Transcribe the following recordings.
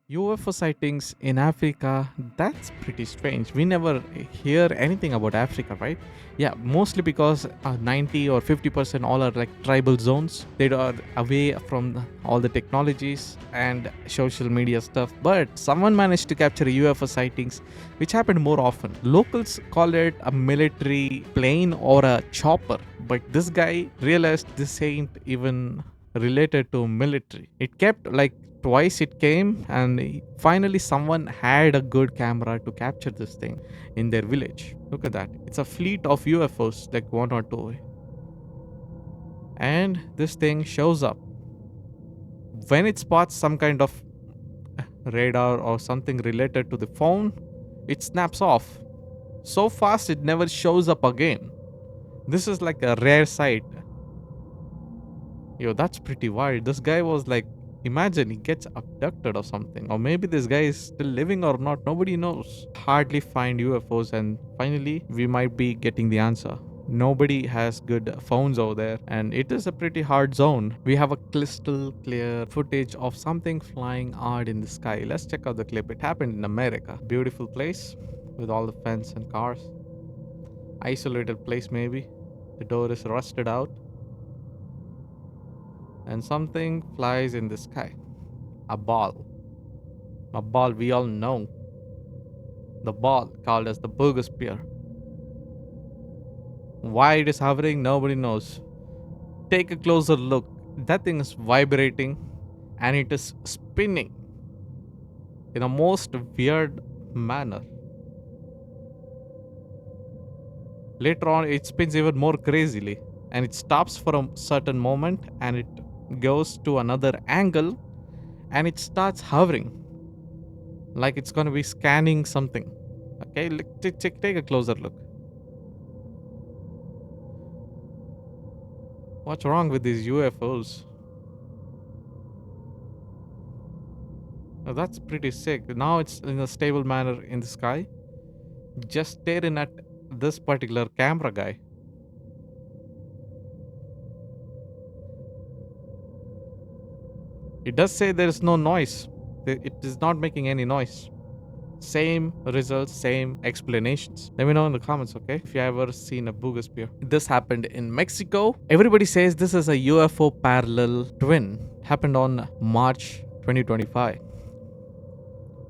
UFO sightings in Africa, that's pretty strange. We never hear anything about Africa, right? Yeah, mostly because 90 or 50% all are like tribal zones. They are away from all the technologies and social media stuff. But someone managed to capture UFO sightings, which happened more often. Locals call it a military plane or a chopper. But this guy realized this ain't even related to military. It kept like twice it came, and finally someone had a good camera to capture this thing in their village. Look at that. It's a fleet of UFOs, like one or two. And this thing shows up. When it spots some kind of radar or something related to the phone, it snaps off. So fast it never shows up again. This is like a rare sight. Yo, that's pretty wild. This guy was like, imagine he gets abducted or something. Or maybe this guy is still living or not. Nobody knows. Hardly find UFOs, and finally, we might be getting the answer. Nobody has good phones over there, and it is a pretty hard zone. We have a crystal clear footage of something flying hard in the sky. Let's check out the clip. It happened in America. Beautiful place with all the fence and cars. Isolated place, maybe. The door is rusted out and something flies in the sky. A ball. A ball we all know. The ball called as the burger spear. Why it is hovering, nobody knows. Take a closer look. That thing is vibrating and it is spinning in a most weird manner. Later on, it spins even more crazily and it stops for a certain moment and it goes to another angle and it starts hovering like it's going to be scanning something. Okay, take a closer look. What's wrong with these UFOs? Oh, that's pretty sick. Now it's in a stable manner in the sky, just staring at this particular camera guy. It does say there is no noise. It is not making any noise. Same results, same explanations. Let me know in the comments, okay? If you ever seen a booger spear. This happened in Mexico. Everybody says this is a UFO parallel twin. Happened on March 2025.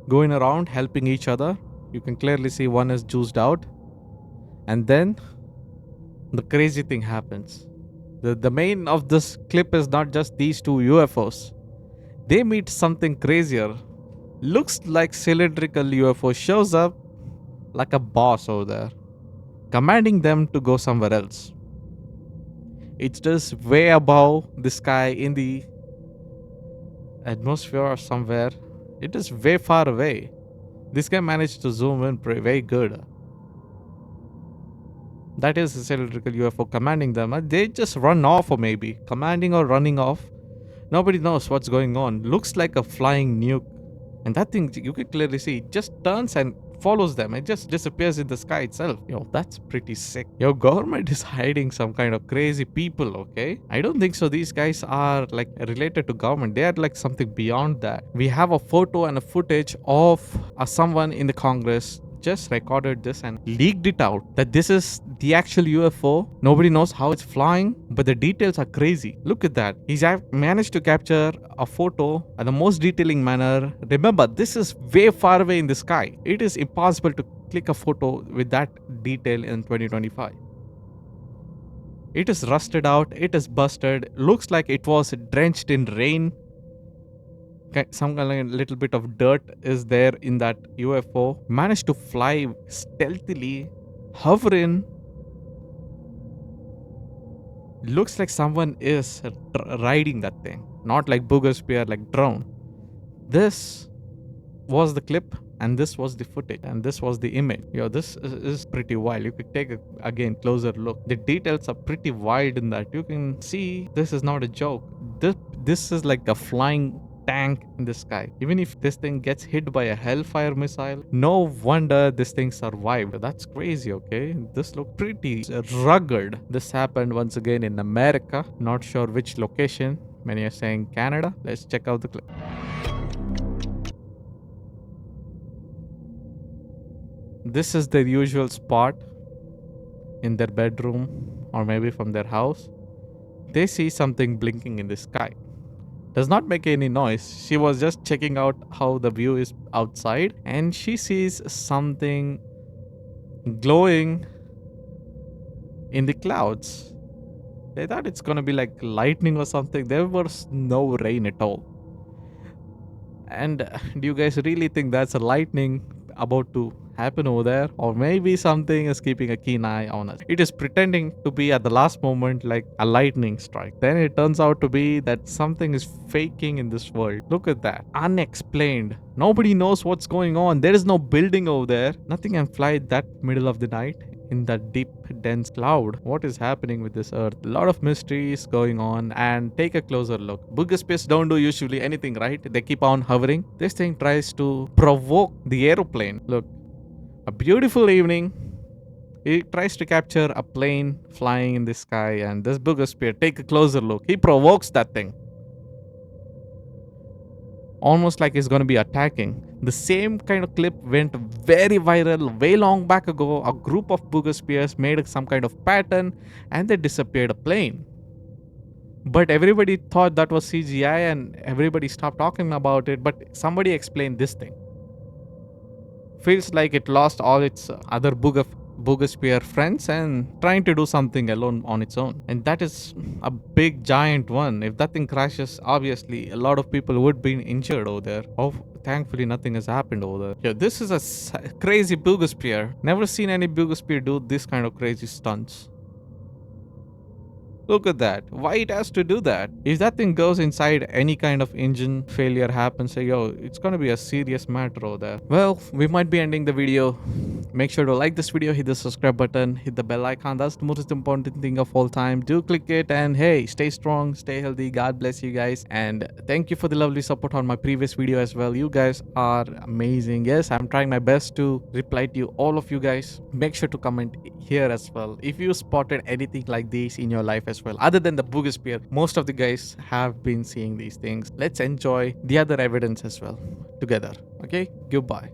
Going around helping each other. You can clearly see one is juiced out. And then the crazy thing happens. The main of this clip is not just these two UFOs. They meet something crazier. Looks like cylindrical UFO shows up like a boss over there, commanding them to go somewhere else. It's just way above the sky in the atmosphere or somewhere. It is way far away. This guy managed to zoom in very good. That is a cylindrical UFO commanding them. They just run off, or maybe commanding or running off. Nobody knows what's going on. Looks like a flying nuke. And that thing, you can clearly see, it just turns and follows them. It just disappears in the sky itself. Yo, that's pretty sick. Your government is hiding some kind of crazy people, okay? I don't think so. These guys are like related to government. They are like something beyond that. We have a photo and a footage of someone in the Congress just recorded this and leaked it out that this is the actual UFO. Nobody knows how it's flying, but the details are crazy. Look at that. He's managed to capture a photo in the most detailing manner. Remember, this is way far away in the sky. It is impossible to click a photo with that detail in 2025. It is rusted out. It is busted. Looks like it was drenched in rain. Some kind of little bit of dirt is there in that UFO. Managed to fly stealthily, hovering. Looks like someone is riding that thing, not like booger spear, like drone. This was the clip, and this was the footage, and this was the image. Yo, this is pretty wild. You could take again closer look. The details are pretty wild in that. You can see this is not a joke. This is like a flying tank in the sky. Even if this thing gets hit by a hellfire missile, no wonder this thing survived. That's crazy, okay? This looked pretty rugged. This happened once again in America. Not sure which location. Many are saying Canada. Let's check out the clip. This is their usual spot in their bedroom or maybe from their house. They see something blinking in the sky. Does not make any noise. She was just checking out how the view is outside and she sees something glowing in the clouds. They thought it's gonna be like lightning or something. There was no rain at all. And do you guys really think that's a lightning about to happen over there? Or maybe something is keeping a keen eye on us. It is pretending to be at the last moment like a lightning strike. Then it turns out to be that something is faking in this world. Look at that. Unexplained. Nobody knows what's going on. There is no building over there. Nothing can fly that middle of the night in that deep dense cloud. What is happening with this earth? A lot of mysteries going on, and take a closer look. Boogospheres don't do usually anything, right? They keep on hovering. This thing tries to provoke the aeroplane. Look, a beautiful evening. It tries to capture a plane flying in the sky, and this Boogosphere, take a closer look. He provokes that thing. Almost like he's going to be attacking. The same kind of clip went very viral way long back ago. A group of Boogospheres made some kind of pattern and they disappeared a plane. But everybody thought that was CGI and everybody stopped talking about it. But somebody explained this thing. Feels like it lost all its other Boogosphere friends and trying to do something alone on its own. And that is a big giant one. If that thing crashes, obviously a lot of people would be injured over there. Oh, thankfully nothing has happened over there. Yeah, this is a crazy Boogosphere. Never seen any Boogosphere do this kind of crazy stunts. Look at that. Why it has to do that? If that thing goes inside, any kind of engine failure happens, yo, it's gonna be a serious matter over there. Well, we might be ending the video. Make sure to like this video, hit the subscribe button, hit the bell icon. That's the most important thing of all time. Do click it, and hey, stay strong, stay healthy. God bless you guys. And thank you for the lovely support on my previous video as well. You guys are amazing. Yes, I'm trying my best to reply to you, all of you guys. Make sure to comment here as well if you spotted anything like this in your life as well. Other than the Boogosphere, most of the guys have been seeing these things. Let's enjoy the other evidence as well together. Okay, goodbye.